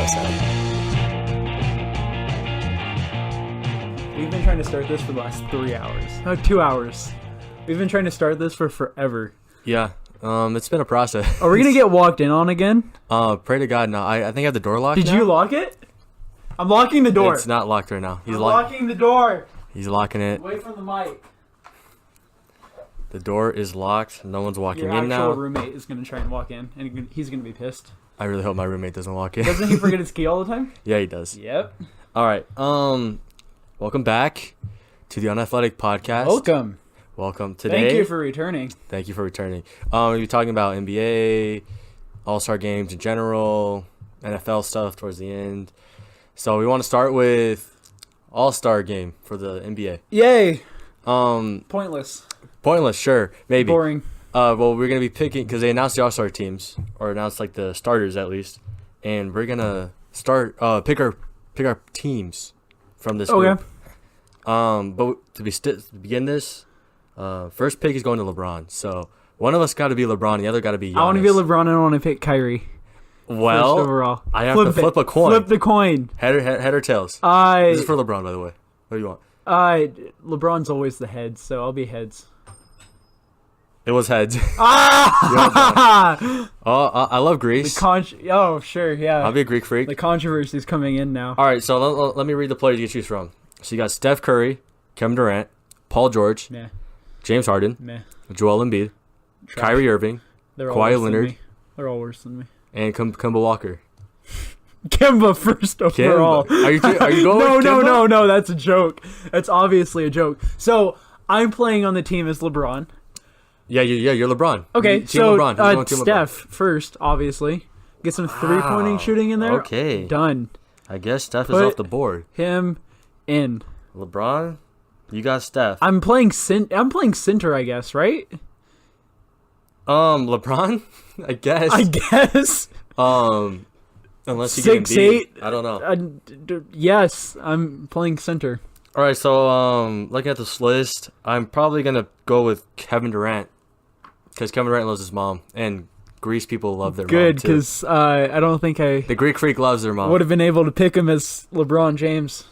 I said. We've been trying to start this for the last 3 hours. No, 2 hours. We've been trying to start this for forever. Yeah. It's been a process. Are we going to get walked in on again? Pray to God, no. I think I have the door locked Did now. you lock it? I'm locking the door. It's not locked right now. I'm locking the door. He's locking it. Away from the mic. The door is locked. No one's walking Your in now. actual roommate is going to try and walk in, and he's going to be pissed. I really hope my roommate doesn't walk in. Doesn't he forget his key all the time? Yeah, he does. Yep. All right. Welcome back to the Unathletic podcast. Welcome today. Thank you for returning. Thank you for returning. We'll be talking about NBA, All-Star games in general, NFL stuff towards the end. So we want to start with All-Star game for the NBA. Yay. Pointless. Pointless, sure, maybe. Boring. Well, we're gonna be picking because they announced the All-Star teams, or announced like the starters at least, and we're gonna start pick our teams from this group. But to begin this, first pick is going to LeBron. So one of us got to be LeBron, and the other got to be Giannis. I want to be LeBron, and I want to pick Kyrie. Well, first overall. I have to flip a coin. Flip the coin. Head or tails. This is for LeBron, by the way. What do you want? LeBron's always the heads, so I'll be heads. It was heads. Ah! I love Greece. Oh, sure, yeah. I'll be a Greek freak. The controversy's coming in now. All right, so let me read the players you can choose from. So you got Steph Curry, Kevin Durant, Paul George, Meh. James Harden, Meh. Joel Embiid, Trash. Kyrie Irving, They're all Kawhi worse than Leonard. me. They're all worse than me. and Kemba Walker. Kemba first overall. Are you going with Kemba? No, that's a joke. That's obviously a joke. So I'm playing on the team as LeBron. Yeah, you're LeBron. Okay, team so LeBron. Who's going team Steph LeBron? first, obviously. Get some three-pointing shooting in there. Okay. Done. I guess Steph Put is off the board. Him in. LeBron, you got Steph. I'm playing center, I guess, right? LeBron, I guess. Unless you get 6'8". I don't know. Yes, I'm playing center. All right, so looking at this list, I'm probably gonna go with Kevin Durant because Kevin Durant loves his mom, and Greece people love their mom Good, too. because I don't think I The Greek freak loves their mom. would have been able to pick him as LeBron James.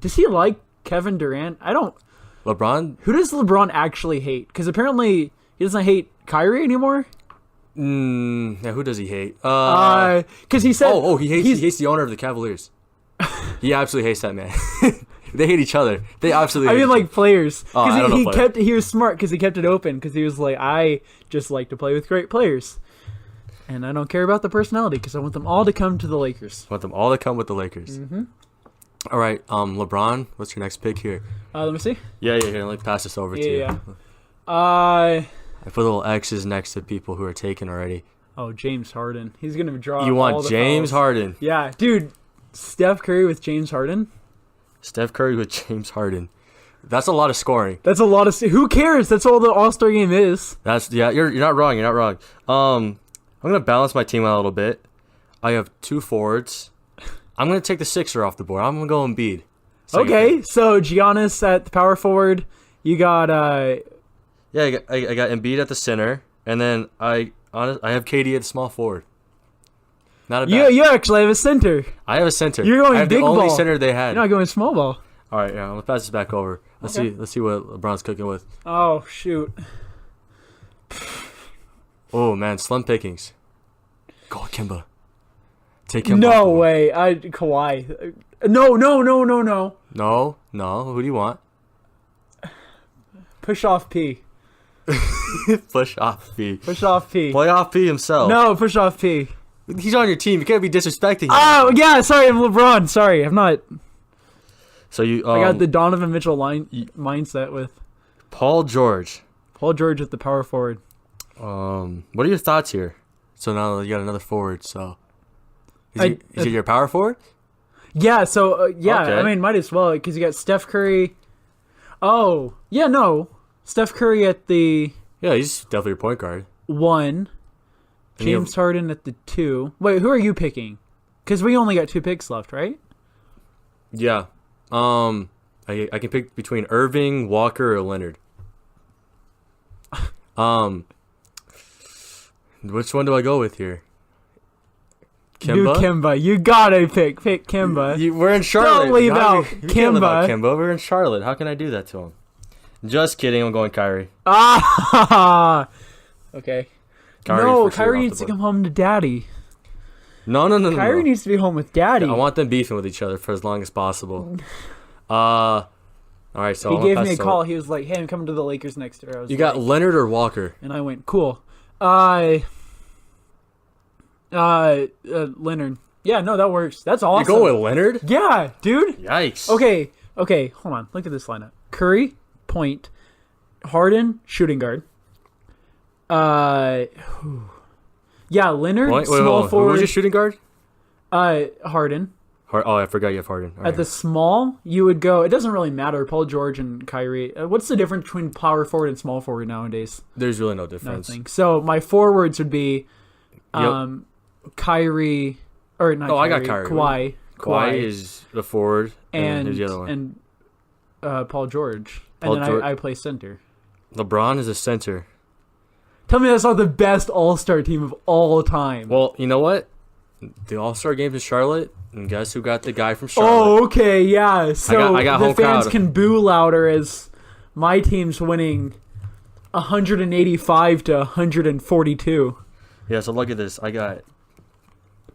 Does he like Kevin Durant? I don't. LeBron? Who does LeBron actually hate? Because apparently he doesn't hate Kyrie anymore. Yeah, who does he hate? Because he said. He hates the owner of the Cavaliers. He absolutely hates that man. They hate each other. They absolutely. I mean, hate like each players. Oh, I don't know players. He was smart because he kept it open because he was like, I just like to play with great players, and I don't care about the personality because I want them all to come to the Lakers. want them all to come with the Lakers. Mm-hmm. All right, LeBron. What's your next pick here? Let me see. Yeah. Here, let me pass this over to you. Yeah. I put little X's next to people who are taken already. Oh, James Harden. He's gonna draw. You want all the James fouls. Harden? Yeah, dude. Steph Curry with James Harden. Steph Curry with James Harden. That's a lot of scoring. That's a lot of. Who cares? That's all the All-Star game is. You're not wrong. You're not wrong. I'm gonna balance my team out a little bit. I have two forwards. I'm gonna take the Sixer off the board. I'm gonna go Embiid. Okay, so Giannis at the power forward. You got I got Embiid at the center, and then I have KD at the small forward. Not a bad. You actually have a center. I have a center. You're going I have big the only ball. center they had. You're not going small ball. All right, yeah. Let's pass this back over. Let's see what LeBron's cooking with. Oh shoot. Oh man, slim pickings. Go Kimba. Take him. No way. Kawhi. No. No. Who do you want? Push off P. Push off P. Push off P. Play off P himself. No, push off P. He's on your team. You can't be disrespecting him. Oh yeah, sorry, I'm LeBron. Sorry, I'm not. So you. I got the Donovan Mitchell mindset with Paul George. Paul George at the power forward. What are your thoughts here? So now you got another forward. So is he your power forward? Yeah. So Okay. I mean, might as well because you got Steph Curry. Oh yeah, no, Steph Curry at the Yeah, he's definitely your point guard. 1. James Harden at the 2. Wait, who are you picking? Because we only got 2 picks left, right? Yeah. I can pick between Irving, Walker, or Leonard. Which one do I go with here? Kimba? Do Kimba. You gotta pick Kimba. We're in Charlotte. Don't leave out You can't leave out Kimba. Kimba. We're in Charlotte. How can I do that to him? Just kidding. I'm going Kyrie. Ah. Okay. Kyrie No, for sure Kyrie off needs the to come board. home to daddy. No. Kyrie needs to be home with daddy. I want them beefing with each other for as long as possible. All right, so He I'm gonna gave pass me a it over. call. He was like, "Hey, I'm coming to the Lakers next year." I was You got like, Leonard or Walker? and I went, "Cool." Leonard. Yeah, no, that works. That's awesome. You go with Leonard? Yeah, dude. Yikes. Okay, hold on. Look at this lineup. Curry, point. Harden, shooting guard. Yeah, Leonard, Wait, small hold on. Who forward. was your shooting guard? Harden. Oh, I forgot you have Harden. All At the small, you would go. It doesn't really matter. Paul George and Kyrie. What's the difference between power forward and small forward nowadays? There's really no difference. Nothing. So my forwards would be, Kyrie, or not. Oh, Kyrie, I got Kyrie. Kawhi. Kawhi is the forward, and who's the other one? And Paul George. Paul and then George. I play center. LeBron is a center. Tell me that's not the best All-Star team of all time. Well, you know what? The All-Star game's in Charlotte, and guess who got the guy from Charlotte? Oh, okay, yeah. So I got the home fans crowd. can boo louder as my team's winning 185 to 142. Yeah, so look at this. I got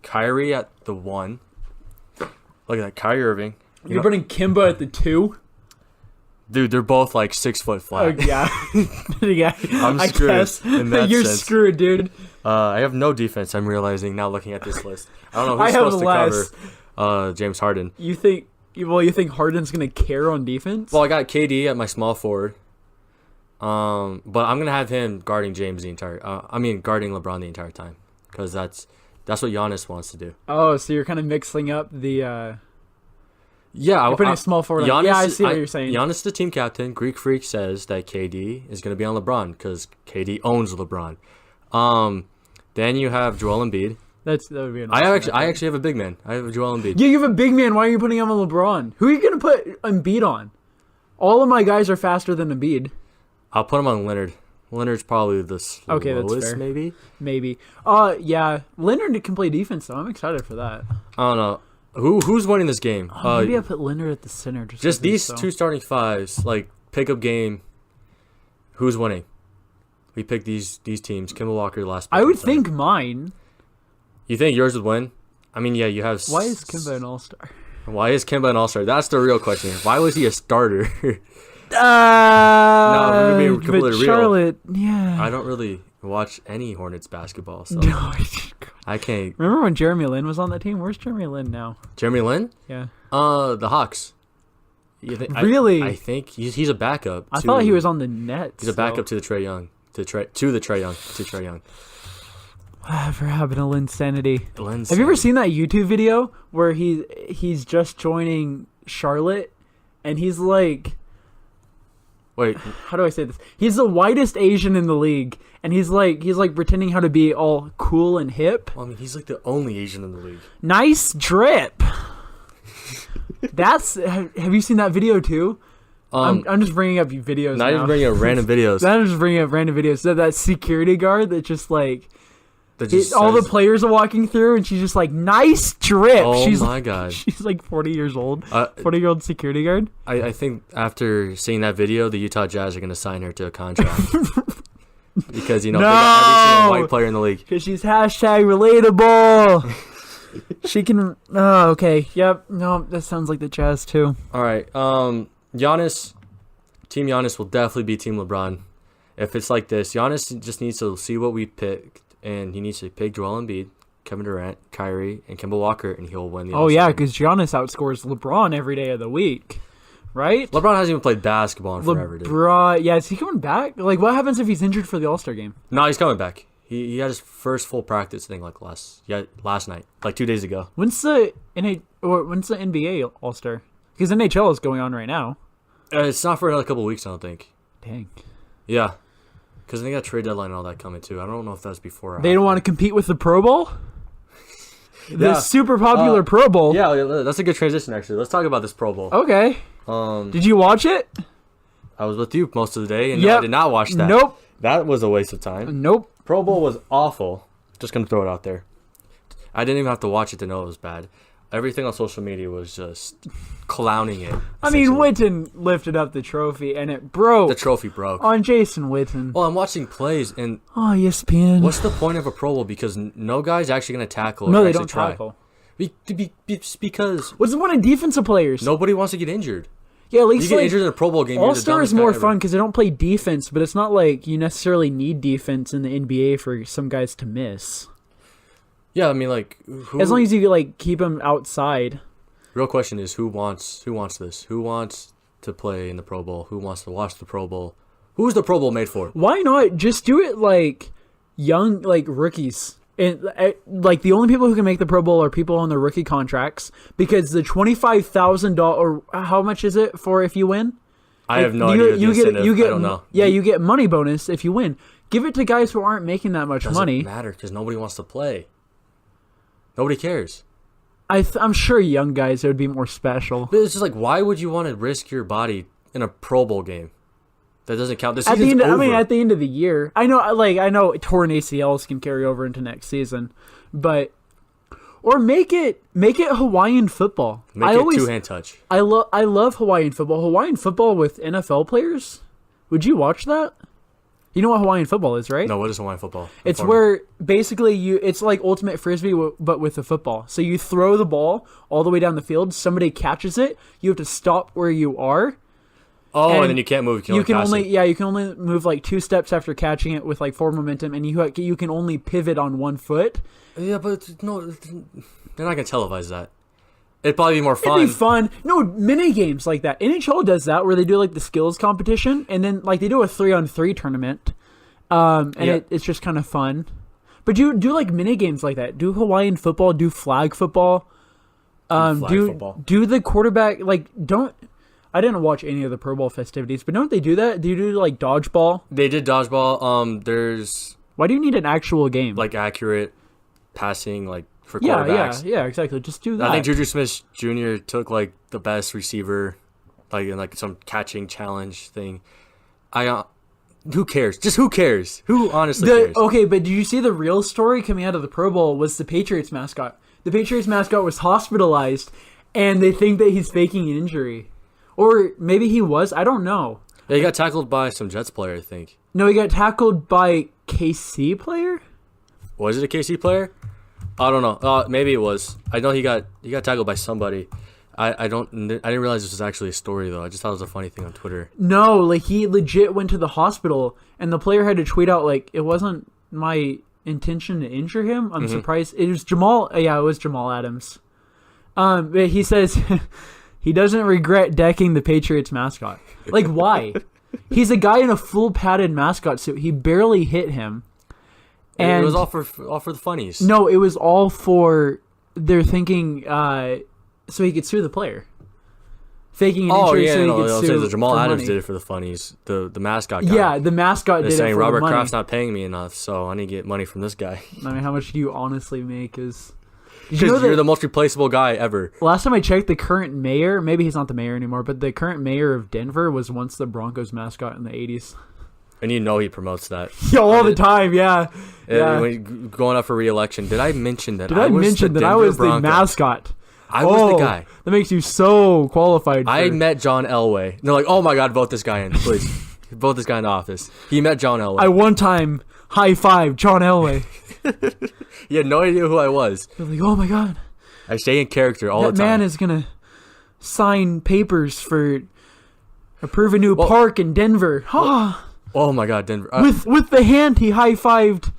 Kyrie at the 1. Look at that, Kyrie Irving. You're putting Kimba at the 2? Dude, they're both like 6 foot flat. Yeah. Yeah. I'm I screwed guess. in that You're sense. screwed, dude. I have no defense. I'm realizing now, looking at this list. I don't know I who's have supposed less. to cover James Harden. You think Harden's going to care on defense? Well, I got KD at my small forward. But I'm gonna have him guarding James guarding LeBron the entire time, because that's what Giannis wants to do. Oh, so you're kind of mixing up the. Yeah, You're putting a small forward. Yeah, I see what you're saying. Giannis, the team captain, Greek Freak says that KD is gonna be on LeBron because KD owns LeBron. Then you have Joel Embiid. That would be. I actually have a big man. I have Joel Embiid. Yeah, you have a big man. Why are you putting him on LeBron? Who are you gonna put Embiid on? All of my guys are faster than Embiid. I'll put him on Leonard. Leonard's probably the slowest, Okay, that's fair. maybe. Yeah. Leonard can play defense, though. I'm excited for that. I don't know. Who's winning this game? Maybe I put Leonard at the center. Just these two starting fives, like pickup game. Who's winning? We picked these teams. Kemba Walker last. I would think mine. You think yours would win? I mean, yeah, you have. Why is Kemba an all-star? Why is Kemba an all-star? That's the real question. Why was he a starter? No, I'm being completely real. Charlotte, yeah. I don't really watch any Hornets basketball, so No, I can't. remember when Jeremy Lin was on that team? Where's Jeremy Lin now? Jeremy Lin? Yeah. The Hawks. Really? I think he's a backup. I thought he was on the Nets. He's a backup to the Trae Young. To Trae Young. Whatever happened to Lin's sanity? Lin's Have you ever sanity. seen that YouTube video where he's just joining Charlotte, and he's like, Wait, how do I say this? He's the whitest Asian in the league, and he's like pretending how to be all cool and hip. well, I mean, he's like the only Asian in the league. Nice drip. Have you seen that video too? I'm just bringing up videos. Not now. even bringing up random videos. I'm just bringing up random videos. So that security guard that just like That just all the says- players are walking through, and she's just like, nice drip. Oh she's my god! She's like 40 years old. 40-year-old security guard. I think after seeing that video, the Utah Jazz are going to sign her to a contract because they got every single white player in the league. Because she's #relatable. She can. Oh, okay. Yep. No, that sounds like the Jazz too. All right. Team Giannis will definitely be Team LeBron. If it's like this, Giannis just needs to see what we picked, and he needs to pick Joel Embiid, Kevin Durant, Kyrie, and Kemba Walker, and he'll win the Oh yeah, All-Star game. because Giannis outscores LeBron every day of the week, right? LeBron hasn't even played basketball in forever, dude. LeBron. Yeah, is he coming back? Like, what happens if he's injured for the All-Star game? No, he's coming back. He had his first full practice, I think, like last night, like 2 days ago. When's the NBA All-Star? Because NHL is going on right now. It's not for another couple of weeks, I don't think. Dang. Yeah, because they got trade deadline and all that coming too. I don't know if that's before. Or They don't want to compete with the Pro Bowl. The Yeah. super popular Pro Bowl. Yeah, that's a good transition. Actually, let's talk about this Pro Bowl. Okay. Did you watch it? I was with you most of the day, and Yep. I did not watch that. Nope. That was a waste of time. Nope. Pro Bowl was awful. Just gonna throw it out there. I didn't even have to watch it to know it was bad. Everything on social media was just clowning it. I mean, Witten lifted up the trophy, and it broke. The trophy broke. On Jason Witten. Well, I'm watching plays, and... Oh, ESPN. What's the point of a Pro Bowl? Because no guy's actually going to tackle. No, they don't tackle. Because... What's the point of defensive players? Nobody wants to get injured. Yeah, at least you get injured in a Pro Bowl game. All-Star is more fun because they don't play defense, but it's not like you necessarily need defense in the NBA for some guys to miss. Yeah, I mean, like... As long as you, like, keep them outside... Real question is, who wants this? Who wants to play in the Pro Bowl? Who wants to watch the Pro Bowl? Who's the Pro Bowl made for? Why not just do it like young, like rookies? And like the only people who can make the Pro Bowl are people on their rookie contracts because the $25,000 or how much is it for if you win? I have no idea. You get I don't know. Yeah, you get money bonus if you win. Give it to guys who aren't making that much money. Doesn't matter because nobody wants to play. Nobody cares. I'm sure young guys it would be more special. But it's just like, why would you want to risk your body in a Pro Bowl game? That doesn't count. At the end of the year, I know torn ACLs can carry over into next season, but or make it Hawaiian football. Make it two-hand touch. I love Hawaiian football. Hawaiian football with NFL players. Would you watch that? You know what Hawaiian football is, right? No, what is Hawaiian football? It's where basically it's like ultimate frisbee, but with the football. So you throw the ball all the way down the field. Somebody catches it. You have to stop where you are. Oh, and then you can't move. You can only move like 2 steps after catching it with like forward momentum, and you can only pivot on 1 foot. Yeah, but no, they're not gonna televise that. It'd probably be more fun. It'd be fun. No, mini games like that. NHL does that where they do like the skills competition, and then like they do a 3-on-3 tournament, it's just kind of fun. But do like mini games like that. Do Hawaiian football. Do flag football. Football. Do the quarterback like don't. I didn't watch any of the Pro Bowl festivities, but don't they do that? Do you do like dodgeball? They did dodgeball. There's. Why do you need an actual game? Like accurate passing, like. For quarterbacks. Yeah, exactly. Just do that. I think Juju Smith Jr. took like the best receiver, like in like some catching challenge thing. Who cares? Just who cares? Who honestly cares? Okay, but did you see the real story coming out of the Pro Bowl was the Patriots mascot. The Patriots mascot was hospitalized, and they think that he's faking an injury, or maybe he was. I don't know. Yeah, he got tackled by some Jets player, I think. No, he got tackled by KC player. Was it a KC player? I don't know. Maybe it was. I know he got tackled by somebody. I didn't realize this was actually a story though. I just thought it was a funny thing on Twitter. No, like he legit went to the hospital and the player had to tweet out like it wasn't my intention to injure him. I'm surprised. It was Jamal. Yeah, it was Jamal Adams. But he says he doesn't regret decking the Patriots mascot. Like why? He's a guy in a full padded mascot suit. He barely hit him. And it was all for the funnies. No, it was all for they're thinking so he could sue the player. Faking an injury so he could sue. Jamal Adams did it for the funnies. The mascot guy. Yeah, the mascot did it for saying Robert the money. Kraft's not paying me enough, so I need to get money from this guy. I mean, how much do you honestly make? Because you're the most replaceable guy ever. Last time I checked, the current mayor, maybe he's not the mayor anymore, but the current mayor of Denver was once the Broncos mascot in the 80s. And you know he promotes that. Yeah, all the time, yeah. Going up for re-election. Did I mention that I was the mascot? I was the guy. That makes you so qualified. I met John Elway. And they're like, oh my God, vote this guy in, please. Vote this guy in office. He met John Elway. I one time high-fived John Elway. You had no idea who I was. They're like, oh my God. I stay in character all the time. That man is going to sign papers for approve a new park in Denver. Oh my God, Denver! With the hand he high fived.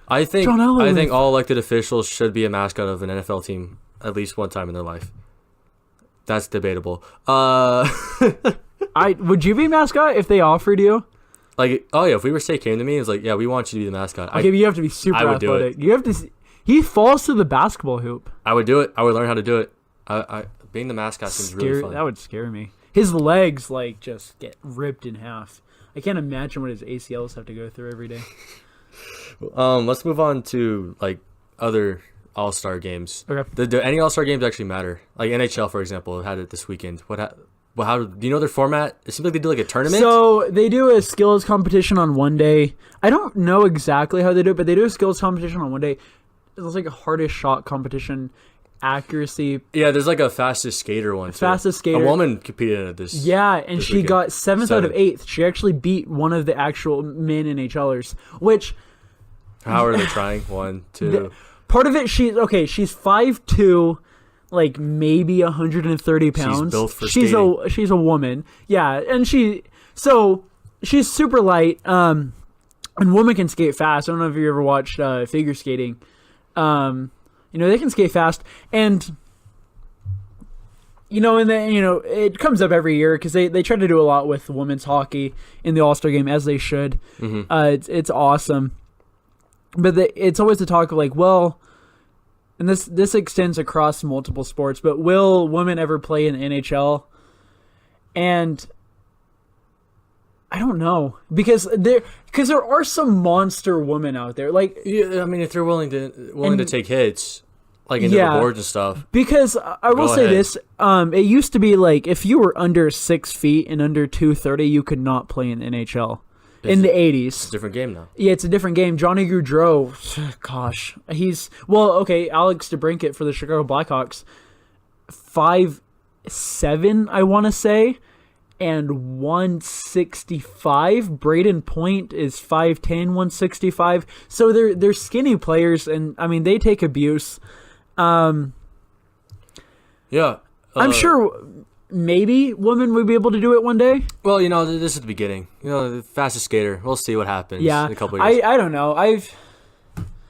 I think all elected officials should be a mascot of an NFL team at least one time in their life. That's debatable. Would you be a mascot if they offered you? Like, oh yeah, if Weber State came to me, it's like, yeah, we want you to be the mascot. Okay, but you have to be super athletic. You have to. He falls to the basketball hoop. I would do it. I would learn how to do it. Being the mascot seems really fun. That would scare me. His legs like just get ripped in half. I can't imagine what his ACLs have to go through every day. Let's move on to like other All-Star games. Okay. Do any All-Star games actually matter? Like NHL, for example, had it this weekend. How do you know their format? It seems like they do like a tournament. So they do a skills competition on one day. I don't know exactly how they do it, but they do a skills competition on one day. like a hardest shot competition. Accuracy. Yeah, there's like a fastest skater one too. Fastest skater. A woman competed at this. Yeah, and she got 7th out of 8th. She actually beat one of the actual men NHLers, which... How are they trying? 1, 2... Part of it, she's 5'2", like maybe 130 pounds. She's built for skating. She's a woman. Yeah, and she's super light, and women can skate fast. I don't know if you ever watched figure skating. They can skate fast, and and then it comes up every year because they try to do a lot with women's hockey in the All-Star game, as they should. Mm-hmm. It's awesome, but it's always the talk of like, well, and this extends across multiple sports, but will women ever play in the NHL? And I don't know, because there are some monster women out there. Like, yeah, I mean, if they're willing to take hits. Like into the boards and stuff. Because I will say this, it used to be like if you were under 6 feet and under 230, you could not play in the NHL in the 80s. It's a different game now. Yeah, it's a different game. Johnny Gaudreau, gosh, Alex DeBrincat for the Chicago Blackhawks, 5'7", I want to say, and 165. Braden Point is 5'10", 165. So they're skinny players, and I mean they take abuse. Yeah. I'm sure maybe women would be able to do it one day. Well, this is the beginning. The fastest skater. We'll see what happens in a couple of years. I don't know.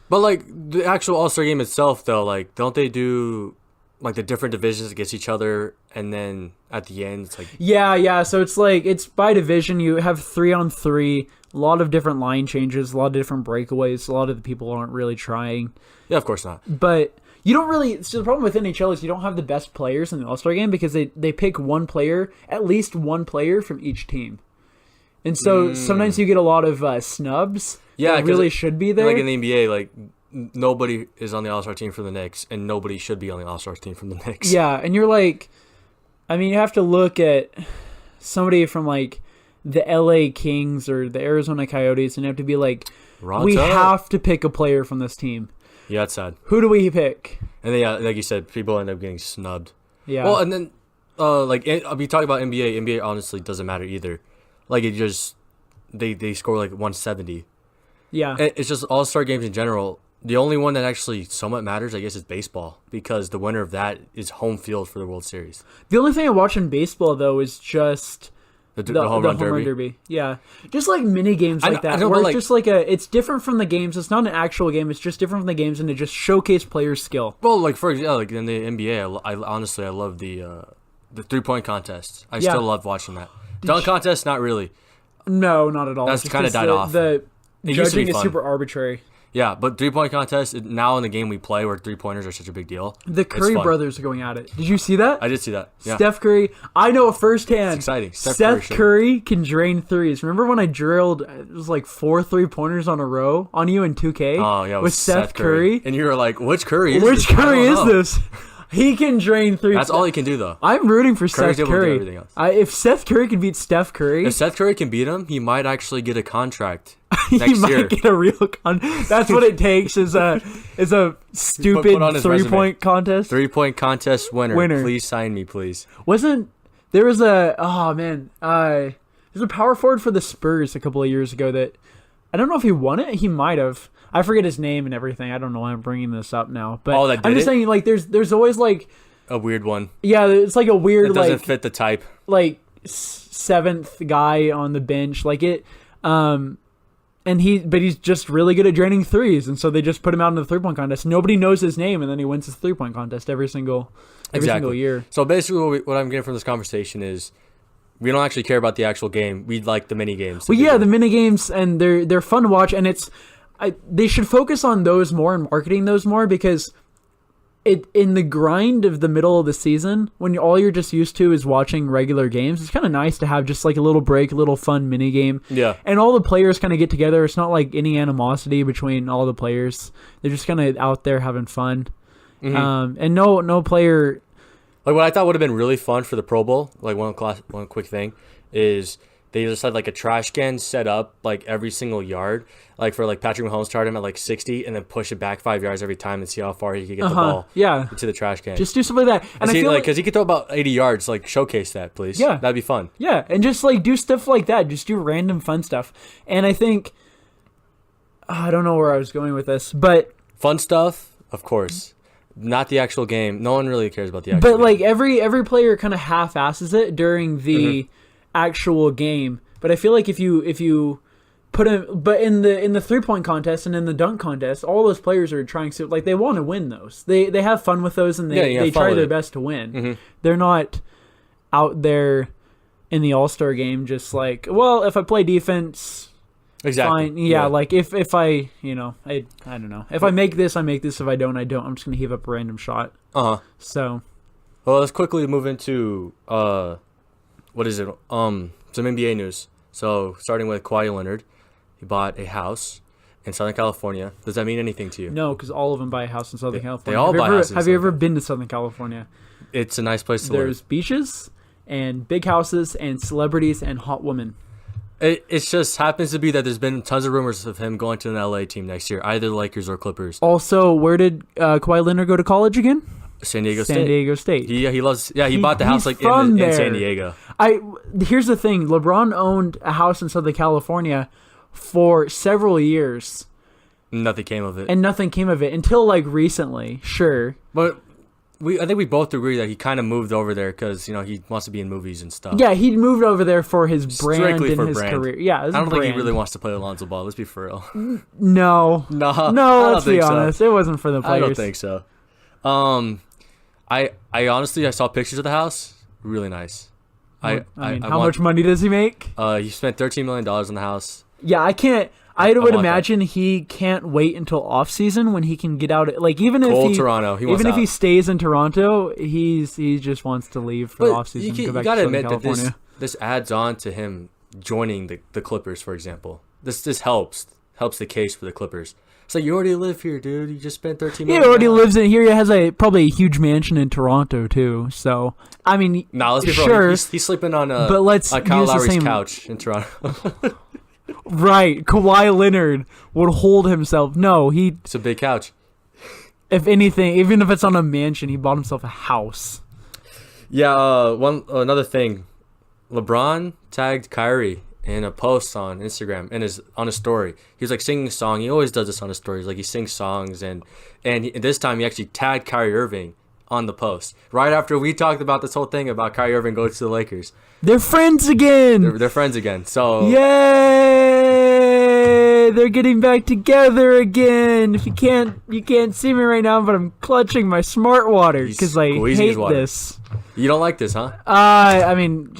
But, like, the actual All-Star game itself, though, like, don't they do, like, the different divisions against each other, and then at the end, it's like... Yeah. So it's like, it's by division. You have 3-on-3, a lot of different line changes, a lot of different breakaways. A lot of the people aren't really trying. Yeah, of course not. But... You don't really... So the problem with NHL is you don't have the best players in the All-Star game because they pick at least one player from each team. And so sometimes you get a lot of snubs that really should be there. Like in the NBA, like nobody is on the All-Star team for the Knicks, and nobody should be on the All-Star team from the Knicks. Yeah, and you're like... I mean, you have to look at somebody from like the LA Kings or the Arizona Coyotes and you have to be like, we have to pick a player from this team. Yeah, it's sad. Who do we pick? And then, like you said, people end up getting snubbed. Yeah. Well, and then, we talk about NBA. NBA honestly doesn't matter either. Like, it just, they score like 170. Yeah. It's just All-Star games in general. The only one that actually somewhat matters, I guess, is baseball because the winner of that is home field for the World Series. The only thing I watch in baseball, though, is just... The home run derby. Yeah. Just like mini games like that. Where it's just like it's different from the games. It's not an actual game. It's just different from the games and it just showcase players' skill. Well, like for example, like in the NBA, I honestly love the 3-point contests. I still love watching that. Dunk contest, not really. No, not at all. That's kind of died off. The judging is super arbitrary. Yeah, but 3-point contest, now in the game we play where 3-pointers are such a big deal. The Curry brothers are going at it. Did you see that? I did see that. Yeah. Steph Curry. I know firsthand. It's exciting. Steph Curry can drain threes. Remember when I drilled, it was like 4 3-pointers on a row on you in 2K? Oh, yeah. With Seth Curry. And you were like, which Curry is this? Which Curry is this? He can drain threes. That's all he can do, though. I'm rooting for Seth Curry. Able to do everything else. If Seth Curry can beat Steph Curry... If Seth Curry can beat him, he might actually get a contract he next year. He might get a real That's what it takes is a stupid 3-point contest. 3-point contest winner. Please sign me, please. There was a... Oh, man. There's a power forward for the Spurs a couple of years ago that... I don't know if he won it. He might have. I forget his name and everything. I don't know why I'm bringing this up now. But I'm just saying, like, there's always, like... A weird one. Yeah, it's like a weird, it doesn't fit the type. Like, 7th guy on the bench. Like, it... but he's just really good at draining threes, and so they just put him out in the 3-point contest. Nobody knows his name, and then he wins his 3-point contest every single year. So basically what I'm getting from this conversation is... We don't actually care about the actual game. We like the mini games. Well, yeah, the mini games, and they're fun to watch, and they should focus on those more and marketing those more because in the grind of the middle of the season, when all you're just used to is watching regular games, it's kind of nice to have just like a little break, a little fun mini game. Yeah. And all the players kind of get together. It's not like any animosity between all the players. They're just kind of out there having fun. Mm-hmm. And no player... Like what I thought would have been really fun for the Pro Bowl, like one quick thing, is they just had like a trash can set up like every single yard, like for like Patrick Mahomes start him at like 60 and then push it back 5 yards every time and see how far he could get the ball into the trash can. Just do something like that. And see, I feel like because he could throw about 80 yards, like showcase that, please. Yeah, that'd be fun. Yeah, and just like do stuff like that. Just do random fun stuff. And I think I don't know where I was going with this, but fun stuff, of course. Not the actual game. No one really cares about the actual game. But like every player kind of half-asses it during the actual game. But I feel like if you put him, but in the 3-point contest and in the dunk contest, all those players are trying to, like, they want to win those. They have fun with those and they try their best to win. They're not out there in the All-Star game just like, well, if I play defense, exactly. fine. Yeah, like if I, I don't know. If I make this, I make this. If I don't, I don't. I'm just gonna heave up a random shot. So, well, let's quickly move into what is it? Some NBA news. So, starting with Kawhi Leonard, he bought a house in Southern California. Does that mean anything to you? No, because all of them buy a house in Southern California. They all buy houses. Have you ever been to Southern California? It's a nice place to live. There's beaches and big houses and celebrities and hot women. It just happens to be that there's been tons of rumors of him going to an LA team next year, either the Lakers or Clippers. Also, where did Kawhi Leonard go to college again? San Diego State. He loves. Yeah, he bought the house like in San Diego. Here's the thing: LeBron owned a house in Southern California for several years. Nothing came of it. And nothing came of it until like recently. Sure, but I think we both agree that he kind of moved over there because he wants to be in movies and stuff. Yeah, he moved over there for his brand Strictly and for his brand. career. Yeah, I don't think he really wants to play Alonzo Ball. Let's be for real. No. Let's be honest. It wasn't for the players. I don't think so. I honestly I saw pictures of the house. Really nice. How much money does he make? He spent $13 million on the house. Yeah, I can't. I would imagine he can't wait until off season when he can get out. Like even if he stays in Toronto, he just wants to leave for off season. You gotta admit that this adds on to him joining the Clippers, for example. This helps the case for the Clippers. It's like, you already live here, dude. You just spent $13 million. He already lives in here. He has probably a huge mansion in Toronto too. So I mean, let's be sure. Real. He's sleeping on Kyle Lowry's couch in Toronto. Right, Kawhi Leonard would hold himself. No, it's a big couch. If anything, even if it's on a mansion, he bought himself a house. Yeah. Another thing, LeBron tagged Kyrie in a post on Instagram and on a story. He was like singing a song. He always does this on his stories. Like he sings songs and this time he actually tagged Kyrie Irving on the post right after we talked about this whole thing about Kyrie Irving going to the Lakers. They're friends again. They're friends again. So yay! They're getting back together again. If you can't see me right now, but I'm clutching my smart water because I hate this. You don't like this, huh? I mean,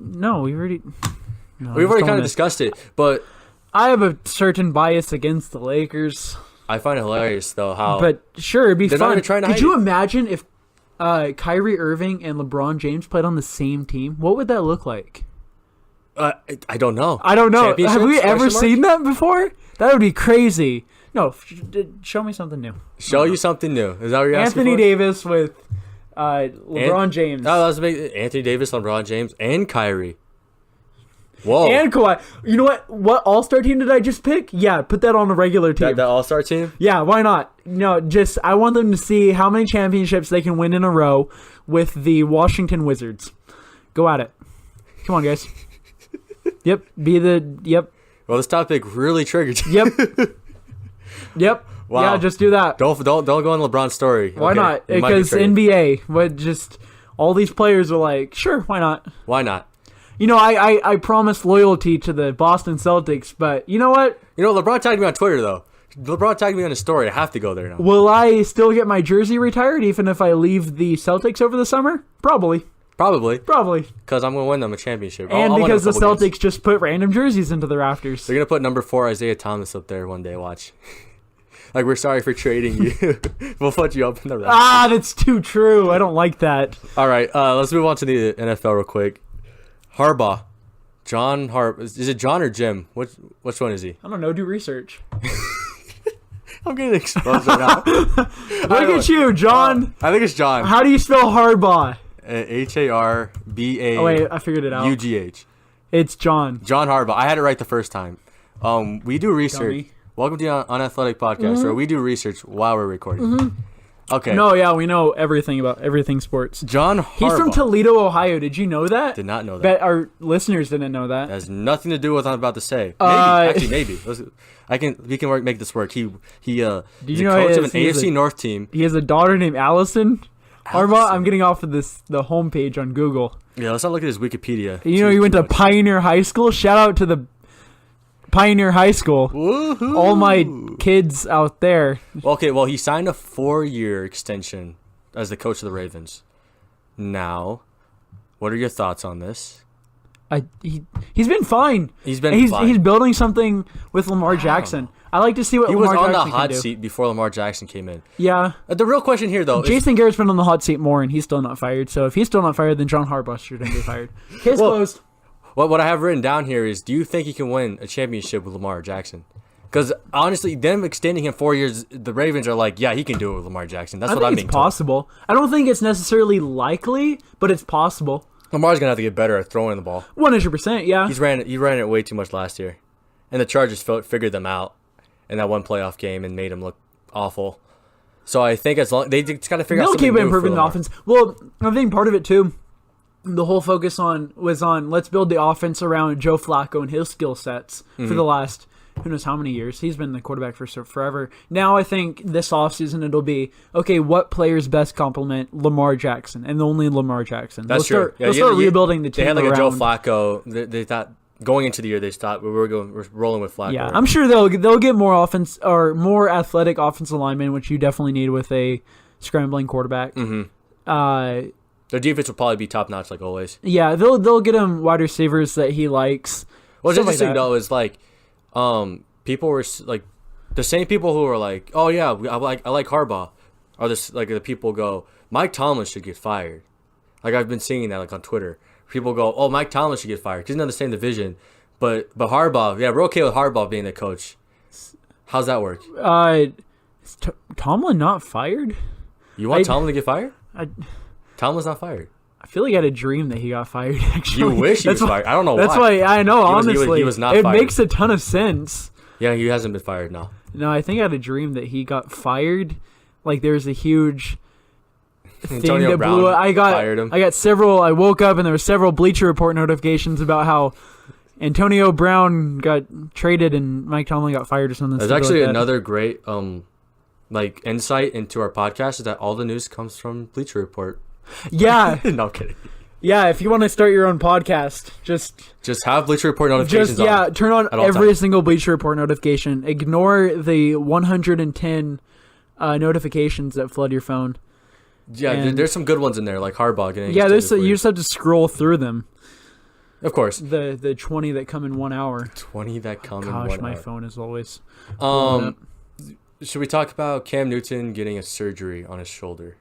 no. We've already kind of discussed it, but I have a certain bias against the Lakers. I find it hilarious though how. But sure, it'd be fun. Not even trying to Could you imagine if Kyrie Irving and LeBron James played on the same team? What would that look like? I don't know. Have we ever seen that before? That would be crazy. No, show me something new. Show you something new. Is that what you're asking Anthony for? Davis with LeBron James. Oh, that was big. Anthony Davis, LeBron James, and Kyrie. Whoa. And Kawhi. You know what? What All-Star team did I just pick? Yeah, put that on a regular team. That All-Star team? Yeah, why not? No, I want them to see how many championships they can win in a row with the Washington Wizards. Go at it. Come on, guys. Yep. Well, this topic really triggered. Yep. Wow. Yeah, just do that. Don't go on LeBron's story. Why not? Because NBA, all these players are like, sure, why not? Why not? I promised loyalty to the Boston Celtics, but you know what? LeBron tagged me on Twitter, though. LeBron tagged me on his story. I have to go there now. Will I still get my jersey retired even if I leave the Celtics over the summer? Probably. Because I'm going to win them a championship. And because the Celtics just put random jerseys into the rafters. They're going to put number 4 Isaiah Thomas up there one day. Watch. Like, we're sorry for trading you. We'll put you up in the rafters. That's too true. I don't like that. All right. Let's move on to the NFL real quick. Harbaugh. Is it John or Jim? Which one is he? I don't know. Do research. I'm getting exposed right now. Look at you, John. I think it's John. How do you spell Harbaugh? Harbaugh. Oh, wait, I figured it out. UGH. It's John. John Harbaugh. I had it right the first time. We do research. Dummy. Welcome to the Unathletic podcast, where we do research while we're recording. Okay. No, yeah, we know everything about everything sports. John Harbaugh. He's from Toledo, Ohio. Did you know that? Did not know that. Bet our listeners didn't know that. That has nothing to do with what I'm about to say. Maybe. We can make this work. He's a coach of an AFC North team. He has a daughter named Allison. Harbaugh. I'm getting off of the homepage on Google. Yeah, let's not look at his Wikipedia. You know, he went to Pioneer High School. Shout out to the Pioneer High School. Woohoo! All my kids out there. Okay, well, he signed a 4-year extension as the coach of the Ravens. Now, what are your thoughts on this? He's been fine. He's fine. He's building something with Lamar Jackson. I like to see what Lamar Jackson can do. He was on the hot seat before Lamar Jackson came in. Yeah. The real question here, though, Jason Garrett's been on the hot seat more, and he's still not fired. So if he's still not fired, then John Harbaugh shouldn't be fired. Case closed. What I have written down here is, do you think he can win a championship with Lamar Jackson? Because, honestly, them extending him 4 years, the Ravens are like, yeah, he can do it with Lamar Jackson. That's what I'm being told. It's possible. I don't think it's necessarily likely, but it's possible. Lamar's going to have to get better at throwing the ball. 100%, yeah. He ran it way too much last year. And the Chargers figured them out in that one playoff game and made him look awful. So I think as long they just got to figure out something new. They'll keep improving the offense. Well, I think part of it, too, the whole focus was on let's build the offense around Joe Flacco and his skill sets for the last who knows how many years. He's been the quarterback for forever. Now I think this offseason it'll be, okay, what players best complement Lamar Jackson and only Lamar Jackson. That's true. They'll start rebuilding the team. They had like around. a Joe Flacco. They thought going into the year they thought we're rolling with Flacco. Yeah, I'm sure they'll get more offense or more athletic offensive linemen, which you definitely need with a scrambling quarterback. Mm-hmm. Their defense will probably be top notch like always. Yeah, they'll get him wide receivers that he likes. What's interesting though is like, people were like, the same people who are like, oh yeah, I like Harbaugh, are this like the people go, Mike Tomlin should get fired. Like I've been seeing that like on Twitter. People go, oh, Mike Tomlin should get fired because he's not in the same division. But Harbaugh, yeah, we're okay with Harbaugh being the coach. How's that work? Is Tomlin not fired? You want Tomlin to get fired? Tomlin's not fired. I feel like I had a dream that he got fired, actually. You wish he was fired. I don't know why. That's why I know, honestly. He was not fired. It makes a ton of sense. Yeah, he hasn't been fired now. No, I think I had a dream that he got fired. Like, there's a huge thing Antonio that Brown blew up. fired him. I woke up and there were several Bleacher Report notifications about how Antonio Brown got traded and Mike Tomlin got fired or something. There's actually another great insight into our podcast is that all the news comes from Bleacher Report. Yeah. No, I'm kidding. Yeah, if you want to start your own podcast, just have Bleacher Report notifications on. Yeah, turn on every single Bleacher Report notification. Ignore the 110 notifications that flood your phone. Yeah, there's some good ones in there, like Harbaugh getting. Yeah, you just have to scroll through them. Of course. The 20 that come in 1 hour. 20 that come in 1 hour. Gosh, my phone is always. Should we talk about Cam Newton getting a surgery on his shoulder?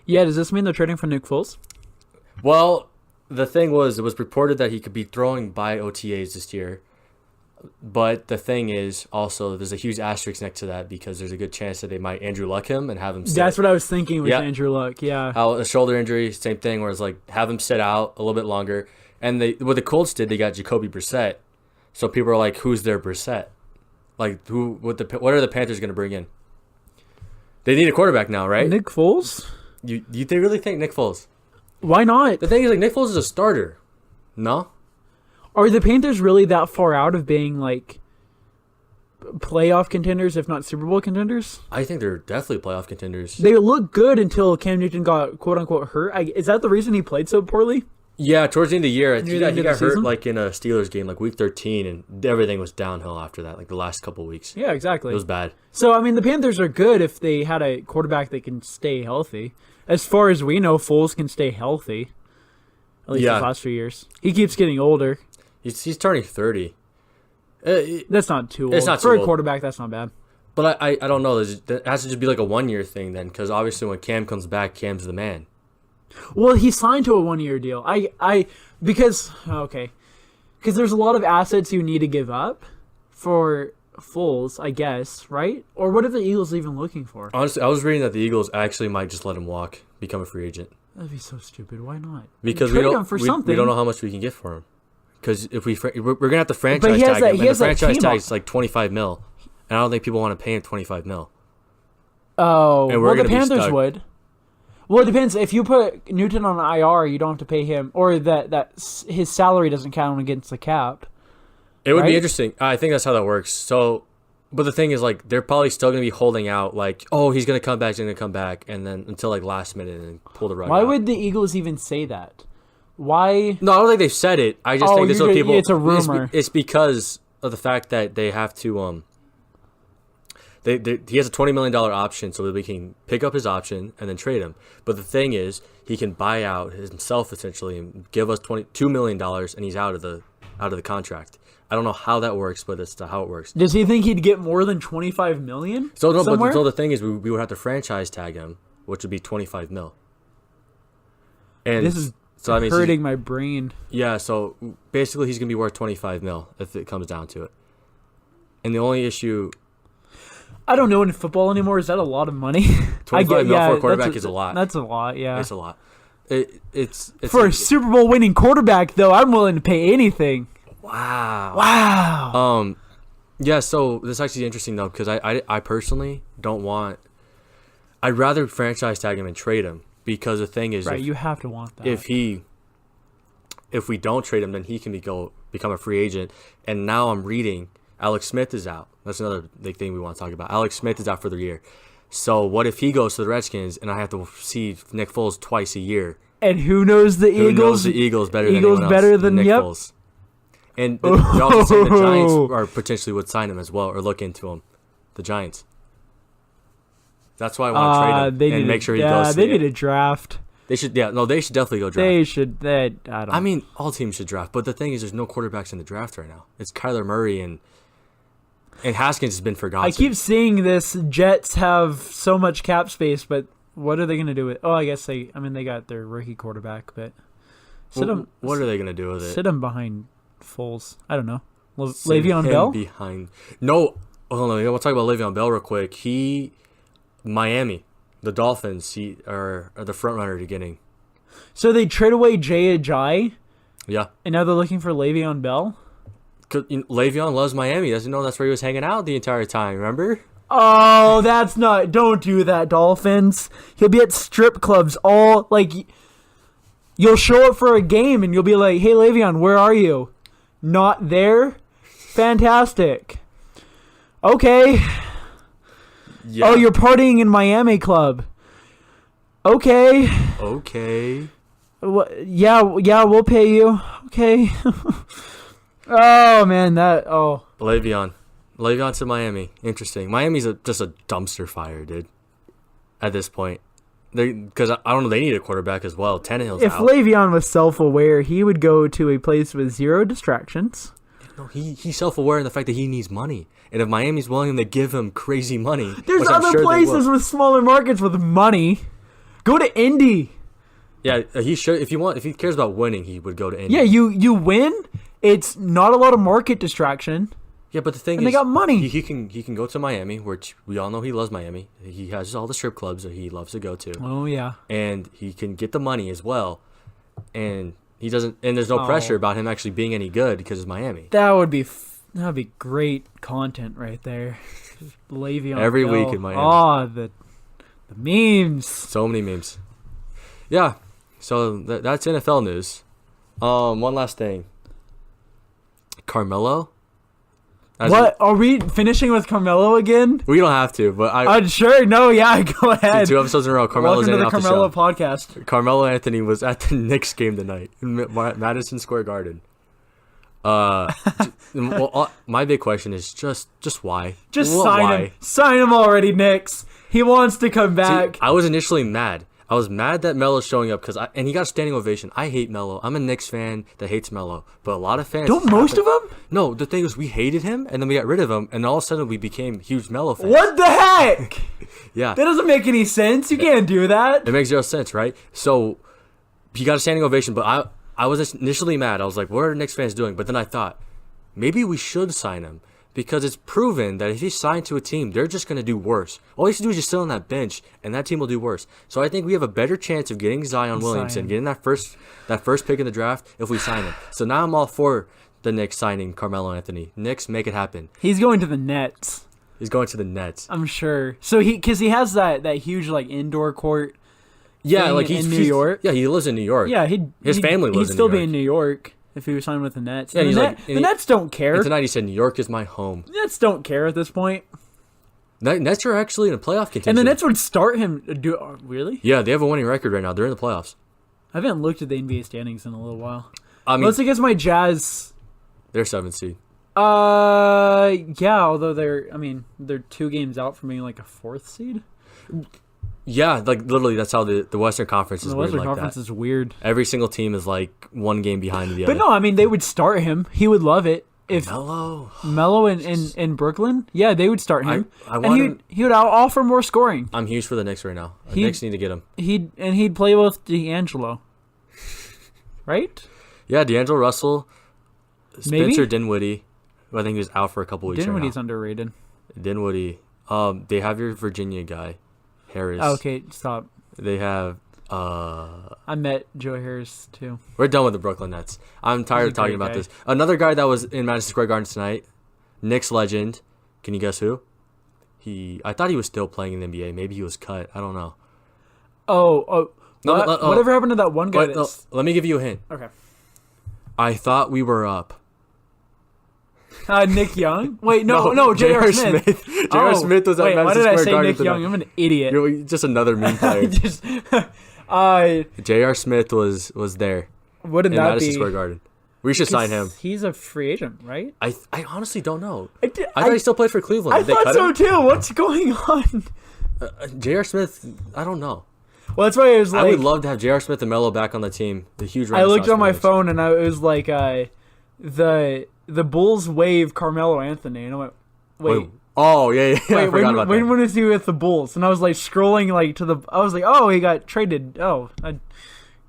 Yeah, does this mean they're trading for Nick Foles? Well, the thing was, it was reported that he could be throwing by OTAs this year. But the thing is, also, there's a huge asterisk next to that because there's a good chance that they might Andrew Luck him and have him sit. That's what I was thinking with Andrew Luck, yeah. A shoulder injury, same thing, where it's like, have him sit out a little bit longer. And what the Colts did, they got Jacoby Brissett. So people are like, who's their Brissett? Like, what are the Panthers going to bring in? They need a quarterback now, right? Nick Foles? They really think Nick Foles? Why not? The thing is, like, Nick Foles is a starter. No? Are the Panthers really that far out of being, like, playoff contenders, if not Super Bowl contenders? I think they're definitely playoff contenders. They looked good until Cam Newton got, quote-unquote, hurt. Is that the reason he played so poorly? Yeah, towards the end of the year, he got hurt, like, in a Steelers game, like, week 13, and everything was downhill after that, like, the last couple of weeks. Yeah, exactly. It was bad. So, I mean, the Panthers are good if they had a quarterback that can stay healthy. As far as we know, Foles can stay healthy. At least the last few years. He keeps getting older. He's turning 30. That's not too old. It's not for too a quarterback, that's not bad. But I don't know. That has to just be like a 1-year thing then, because obviously when Cam comes back, Cam's the man. Well, he signed to a 1-year deal. Because there's a lot of assets you need to give up for Foles, I guess, right? Or what are the Eagles even looking for? Honestly, I was reading that the Eagles actually might just let him walk, become a free agent. That'd be so stupid. Why not? Because we don't know how much we can get for him. Because if we're gonna have to franchise tag him, and the franchise tag is like $25 million, and I don't think people want to pay him $25 million. Oh, well, the Panthers would. Well, it depends. If you put Newton on IR, you don't have to pay him, or that his salary doesn't count against the cap. It would be interesting. I think that's how that works. So, but the thing is, like, they're probably still going to be holding out, like, oh, he's going to come back, he's going to come back, and then until, like, last minute and pull the rug out. Why would the Eagles even say that? Why? No, I don't think they've said it. I just think this is what people... It's a rumor. It's because of the fact that they have to... he has a $20 million option, so that we can pick up his option and then trade him. But the thing is, he can buy out himself, essentially, and give us $2 million, and he's out of the contract. I don't know how that works, but that's how it works. Does he think he'd get more than $25 million? So the thing is, we would have to franchise tag him, which would be $25 million. And this is hurting my brain. Yeah, so basically he's gonna be worth $25 million if it comes down to it. And the only issue, I don't know in football anymore. Is that a lot of money? $25 million for a quarterback is a lot. That's a lot. Yeah, it's a lot. It's for a Super Bowl winning quarterback, though. I'm willing to pay anything. Wow. Yeah, so this is actually interesting, though, because I personally don't want... I'd rather franchise tag him and trade him, because the thing is... Right, you have to want that. If we don't trade him, then he can become a free agent. And now I'm reading Alex Smith is out. That's another big thing we want to talk about. Alex Smith is out for the year. So what if he goes to the Redskins and I have to see Nick Foles twice a year? And who knows the Eagles? Who knows the Eagles better than anyone else? Nick Foles. And they're also saying the Giants are potentially would sign him as well, or look into him. The Giants. That's why I want to trade him and make sure he goes. They need a draft. They should. Yeah, no, they should definitely go draft. They should. I mean, all teams should draft, but the thing is, there's no quarterbacks in the draft right now. It's Kyler Murray and Haskins has been forgotten. I keep seeing this. Jets have so much cap space, but what are they going to do with? Oh, I guess they got their rookie quarterback, but what are they going to do with it? Sit him behind Foles. I don't know. Le'Veon Bell? No. Hold on. We'll talk about Le'Veon Bell real quick. Miami, the Dolphins, are the front runner to getting. So they trade away Jay Ajayi? Yeah. And now they're looking for Le'Veon Bell? Le'Veon loves Miami. Doesn't know that's where he was hanging out the entire time, remember? Oh, that's not... Don't do that, Dolphins. He'll be at strip clubs all... Like, you'll show up for a game and you'll be like, hey, Le'Veon, where are you? Not there? Fantastic. Okay. Yeah. Oh, you're partying in Miami club. Okay. Yeah, we'll pay you. Okay. Oh, man, Le'Veon to Miami. Interesting. Miami's just a dumpster fire, dude, at this point. Because I don't know, they need a quarterback as well. Tannehill's out. If Le'Veon was self-aware, he would go to a place with zero distractions. No, he's self-aware in the fact that he needs money. And if Miami's willing to give him crazy money... There's other places with smaller markets with money. Go to Indy. Yeah, he should. If he cares about winning, he would go to Indy. Yeah, you win. It's not a lot of market distraction. Yeah, but the thing is, they got money. He can go to Miami, which we all know he loves Miami. He has all the strip clubs that he loves to go to. Oh yeah. And he can get the money as well, and he doesn't. And there's no pressure about him actually being any good because it's Miami. That would be great content right there. Le'Veon every Bell. Week in Miami. Oh, the memes. So many memes. Yeah. So that's NFL news. One last thing. Carmelo. What? Are we finishing with Carmelo again? We don't have to, but I'm sure. No, yeah, go ahead. 2 episodes in a row. Carmelo's Welcome to the Carmelo podcast. Carmelo Anthony was at the Knicks game tonight in Madison Square Garden. Well, my big question is just why? Sign him. Sign him already, Knicks. He wants to come back. See, I was initially mad. I was mad that Melo's showing up and he got a standing ovation. I hate Melo. I'm a Knicks fan that hates Melo, but a lot of fans don't. Most of them? No. The thing is, we hated him, and then we got rid of him, and all of a sudden we became huge Melo fans. What the heck? Yeah, that doesn't make any sense. You can't do that. It makes zero sense, right? So he got a standing ovation, but I was initially mad. I was like, "What are Knicks fans doing?" But then I thought maybe we should sign him Because it's proven that if he's signed to a team, they're just going to do worse. All he has to do is just sit on that bench, and that team will do worse. So I think we have a better chance of getting Zion Williamson, getting that first pick in the draft if we sign him. So now I'm all for the Knicks signing Carmelo Anthony. Knicks, make it happen. He's going to the Nets. He's going to the Nets. I'm sure. So because he has that huge like indoor court. Yeah, like he's in New York. Yeah, he lives in New York. Yeah, his family lives in New York. He'd still be in New York if he was signed with the Nets. Yeah, the Nets don't care. And tonight he said, New York is my home. The Nets don't care at this point. Nets are actually in a playoff contention. And the Nets would start him. Really? Yeah, they have a winning record right now. They're in the playoffs. I haven't looked at the NBA standings in a little while. I mean, unless against my Jazz. They're 7th seed. Yeah, although they're 2 games out from being like a 4th seed. Yeah, like literally, that's how the Western Conference is. The Western Conference is weird. Every single team is like 1 game behind the other. But no, I mean they would start him. He would love it if Melo in Brooklyn. Yeah, they would start him, he would offer more scoring. I'm huge for the Knicks right now. The Knicks need to get him. He'd play with D'Angelo, right? Yeah, D'Angelo Russell, Maybe? Spencer Dinwiddie, who I think is out for a couple weeks. Dinwiddie's right now. Underrated. Dinwiddie. They have your Virginia guy, Harris. Oh, okay, stop. They have. I met Joe Harris too. We're done with the Brooklyn Nets. I'm tired of talking about this. Another guy that was in Madison Square Garden tonight, Knicks legend. Can you guess who? I thought he was still playing in the NBA. Maybe he was cut. I don't know. Whatever happened to that one guy? Let me give you a hint. Okay. I thought we were up. Nick Young? Wait, no, J.R. Smith. J.R. Smith was at Madison Square Garden. Why did I say Nick Young? I'm an idiot. You're just another meme player. J.R. Smith was there. Wouldn't in that Madison be? Square Garden. We should sign him. He's a free agent, right? I honestly don't know. I thought he still played for Cleveland. I thought so too. What's going on? J.R. Smith, I don't know. Well, that's why I was like, I would love to have J.R. Smith and Melo back on the team. The huge. I looked on my phone and it was like the Bulls waive Carmelo Anthony, and I went, wait. Oh yeah. Wait, I forgot about that. When was he with the Bulls? And I was like scrolling like I was like, oh, he got traded. Oh,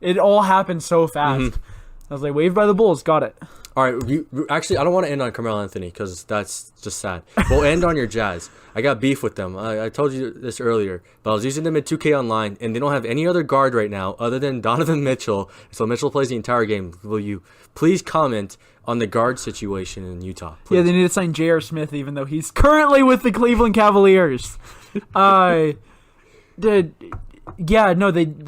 it all happened so fast. Mm-hmm. I was like, waived by the Bulls. Got it. All right. Actually, I don't want to end on Carmelo Anthony because that's just sad. We'll end on your Jazz. I got beef with them. I told you this earlier, but I was using them in 2K Online, and they don't have any other guard right now other than Donovan Mitchell. So Mitchell plays the entire game. Will you please comment on the guard situation in Utah? Please? Yeah, they need to sign J.R. Smith, even though he's currently with the Cleveland Cavaliers. They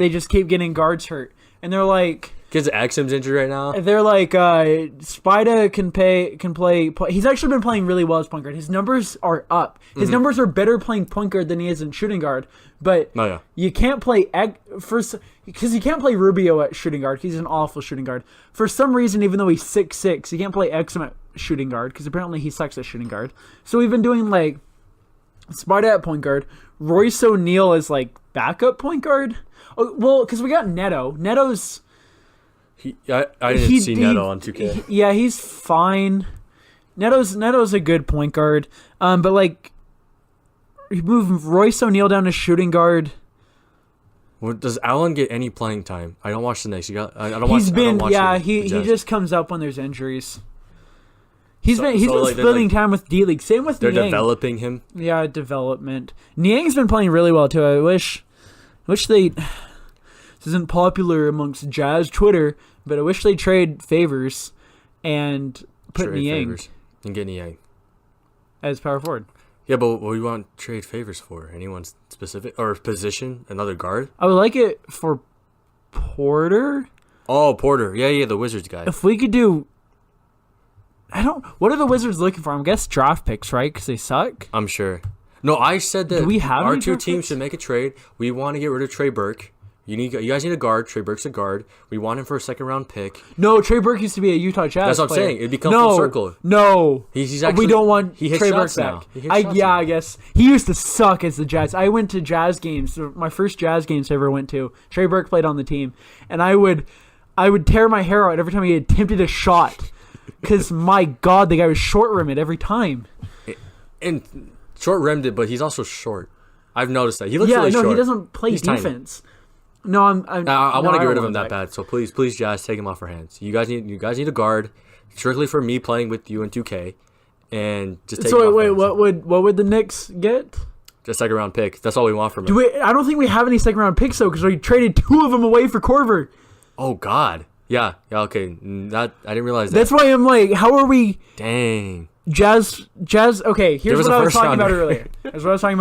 just keep getting guards hurt, and they're like. Because Axum's injured right now. They're like, Spida can play. He's actually been playing really well as point guard. His numbers are up. His numbers are better playing point guard than he is in shooting guard. But you can't play because you can't play Rubio at shooting guard. He's an awful shooting guard. For some reason, even though he's 6'6", you can't play Exum at shooting guard because apparently he sucks at shooting guard. So we've been doing like Spida at point guard. Royce O'Neal is like backup point guard. Oh, well, because we got Neto. Neto's. I didn't see Neto on 2K. He's fine. Neto's a good point guard. But like, you move Royce O'Neal down to shooting guard. Well, does Allen get any playing time? I don't watch the Knicks. He just comes up when there's injuries. He's been splitting time with D-League. Same with Niang. They're developing him. Yeah, development. Niang's been playing really well too. I wish they. This isn't popular amongst Jazz Twitter, but I wish they trade Favors and put Niang and get Niang as power forward. Yeah, but what do you want trade Favors for? Anyone specific or position? Another guard? I would like it for Porter. Oh, Porter. Yeah, the Wizards guy. If we could do, what are the Wizards looking for? I guess draft picks, right? Because they suck. I'm sure. No, I said that we have our 2 teams should make a trade. We want to get rid of Trey Burke. You guys need a guard. Trey Burke's a guard. We want him for a 2nd-round pick. No, Trey Burke used to be a Utah Jazz That's what player. I'm saying. It becomes full circle. No. He's actually, we don't want he Trey Burke back. I guess. He used to suck as the Jazz. I went to Jazz games. My first Jazz games I ever went to. Trey Burke played on the team. And I would tear my hair out every time he attempted a shot. Because, my God, the guy was short-rimmed every time. And short-rimmed it, but he's also short. I've noticed that. He looks really short. He doesn't play defense. Tiny. No, I want to get rid of him that bad. So please, Jazz, take him off our hands. You guys need a guard, strictly for me playing with you in 2K, and just take. So wait, what would the Knicks get? Just second round pick. That's all we want from him. I don't think we have any second round picks though, because we traded 2 of them away for Korver. Oh God. Yeah. Okay. I didn't realize that. That's why I'm like, how are we? Dang. Jazz. Okay, here's what I was talking about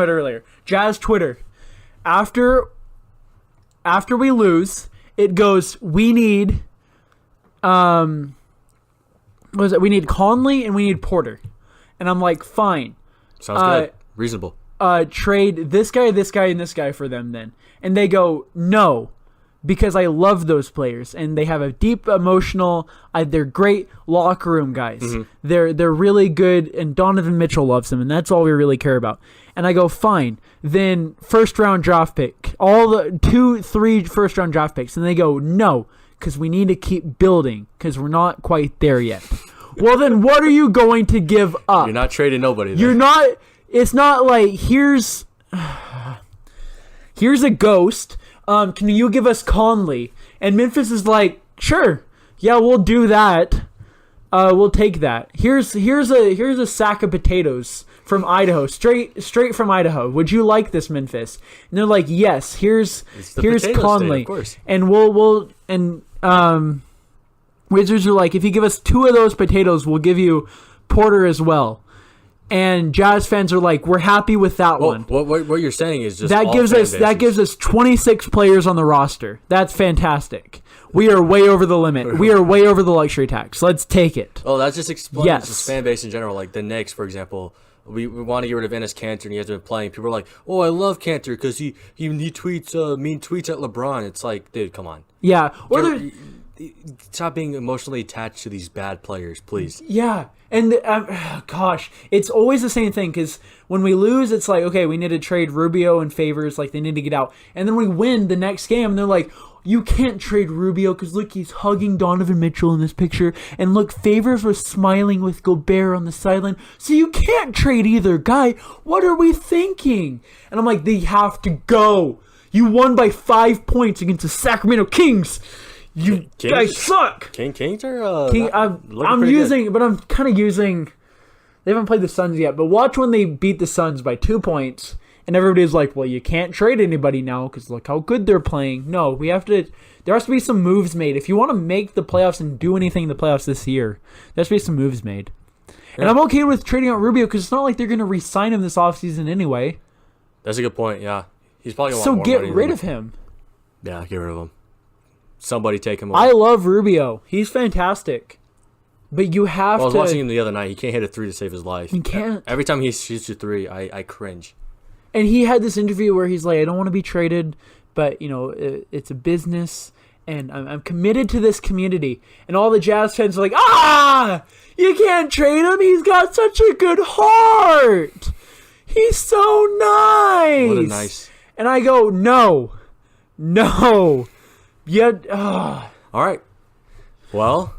earlier. Jazz Twitter. After we lose, it goes, we need what is it? We need Conley and we need Porter. And I'm like, fine. Sounds good. Reasonable. Trade this guy, and this guy for them then. And they go, no, because I love those players and they have a deep emotional, they're great locker room guys. Mm-hmm. They're really good, and Donovan Mitchell loves them, and that's all we really care about. And I go, fine, then first round draft pick, all the 2-3 first round draft picks. And they go, no, because we need to keep building because we're not quite there yet. Well, then what are you going to give up? You're not trading nobody. You're not. It's not like here's a ghost. Can you give us Conley? And Memphis is like, sure, yeah, we'll do that. We'll take that. Here's a sack of potatoes from Idaho, straight from Idaho. Would you like this, Memphis? And they're like, yes. Here's Conley, of course. And Wizards are like, if you give us 2 of those potatoes, we'll give you Porter as well. And Jazz fans are like, we're happy with that one. What you're saying is just that gives us 26 players on the roster. That's fantastic. We are way over the limit. We are way over the luxury tax. Let's take it. Oh, that's just explains the fan base in general. Like the Knicks, for example, we want to get rid of Enes Kanter, and he hasn't been playing. People are like, oh, I love Kanter because he tweets mean tweets at LeBron. It's like, dude, come on. Yeah. Stop being emotionally attached to these bad players, please. Yeah. And, gosh, it's always the same thing, because when we lose, it's like, okay, we need to trade Rubio and Favors, like, they need to get out. And then we win the next game, and they're like, you can't trade Rubio, because look, he's hugging Donovan Mitchell in this picture, and look, Favors was smiling with Gobert on the sideline, so you can't trade either guy. What are we thinking? And I'm like, they have to go. You won by 5 points against the Sacramento Kings. You guys suck. Kings are. I'm using, good. But I'm kind of using. They haven't played the Suns yet, but watch when they beat the Suns by 2 points, and everybody's like, "Well, you can't trade anybody now because look how good they're playing." No, we have to. There has to be some moves made if you want to make the playoffs and do anything in the playoffs this year. There has to be some moves made, and I'm okay with trading out Rubio because it's not like they're going to re-sign him this offseason anyway. That's a good point. Yeah, he's probably going to want more money. So get rid of him. Yeah, get rid of him. Somebody take him away. I love Rubio. He's fantastic. But you have to... I was watching him the other night. He can't hit a 3 to save his life. He can't. Every time he shoots a 3, I cringe. And he had this interview where he's like, I don't want to be traded, but, you know, it's a business, and I'm committed to this community. And all the Jazz fans are like, you can't trade him. He's got such a good heart. He's so nice. What a nice... And I go, no. Yeah. All right. Well,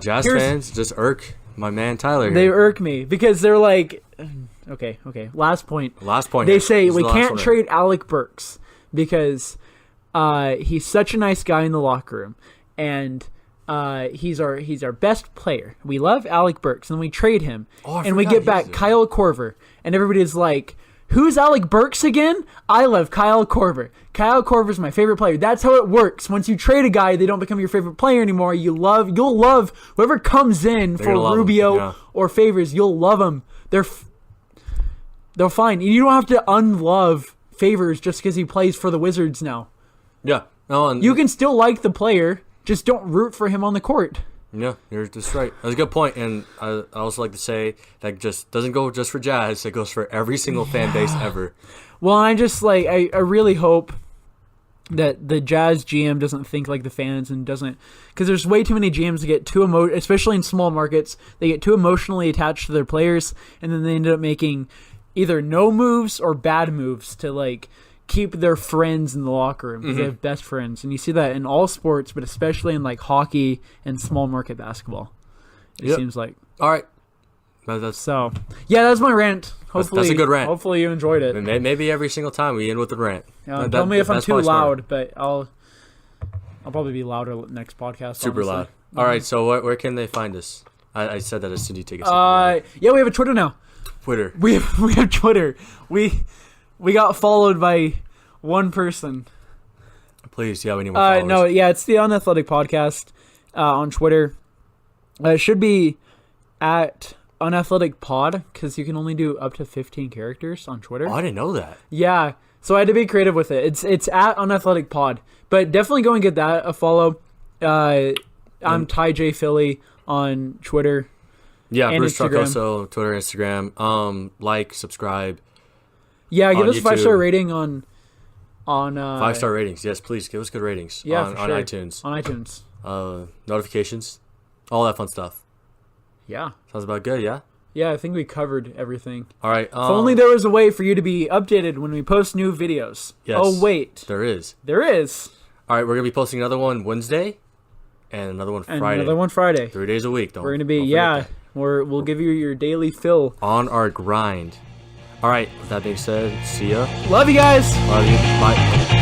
Jazz fans just irk my man Tyler here. They irk me because they're like, okay. Last point. They say we can't trade Alec Burks because he's such a nice guy in the locker room, and he's our best player. We love Alec Burks, and we trade him, and we get back Kyle Korver, and everybody's like, who's Alec Burks again? I love Kyle Korver. Kyle Korver's my favorite player. That's how it works. Once you trade a guy, they don't become your favorite player anymore. You'll love whoever comes in for Rubio or Favors. You'll love them. They're fine. You don't have to unlove Favors just because he plays for the Wizards now. Yeah. No, you can still like the player. Just don't root for him on the court. Yeah, you're just right. That's a good point, and I also like to say that just doesn't go just for Jazz. It goes for every single fan base ever. Well, I just like I really hope that the Jazz GM doesn't think like the fans and doesn't, because there's way too many GMs that get too especially in small markets, they get too emotionally attached to their players, and then they end up making either no moves or bad moves to like keep their friends in the locker room because they have best friends. And you see that in all sports, but especially in like hockey and small market basketball. It seems like. All right. That's my rant. Hopefully, that's a good rant. Hopefully you enjoyed it. Maybe every single time we end with a rant. Tell me if I'm too loud, but I'll probably be louder next podcast. Super honestly. Loud. All right, so where can they find us? I said that as soon as you take a second. Yeah, we have a Twitter now. Twitter. We have Twitter. We got followed by one person. Please, yeah, we need more followers. No, yeah, it's the Unathletic podcast on Twitter. It should be at Unathletic Pod because you can only do up to 15 characters on Twitter. Oh, I didn't know that. Yeah, so I had to be creative with it. It's at Unathletic Pod, but definitely go and get that a follow. I'm Ty J Philly on Twitter. Yeah, and Bruce Instagram. Troncoso, Twitter, Instagram. Like, subscribe. Yeah, give us YouTube. 5-star rating on 5-star ratings. Yes, please give us good ratings. Yeah, on for sure. iTunes. On iTunes. Notifications, all that fun stuff. Yeah. Sounds about good. Yeah. Yeah, I think we covered everything. All right. If only there was a way for you to be updated when we post new videos. Yes. Oh wait, there is. There is. All right, we're gonna be posting another one Wednesday, and another one Friday. And another one Friday. 3 days a week. We're gonna be we'll give you your daily fill on our grind. All right. With that being said, see ya. Love you guys. Love you. Bye.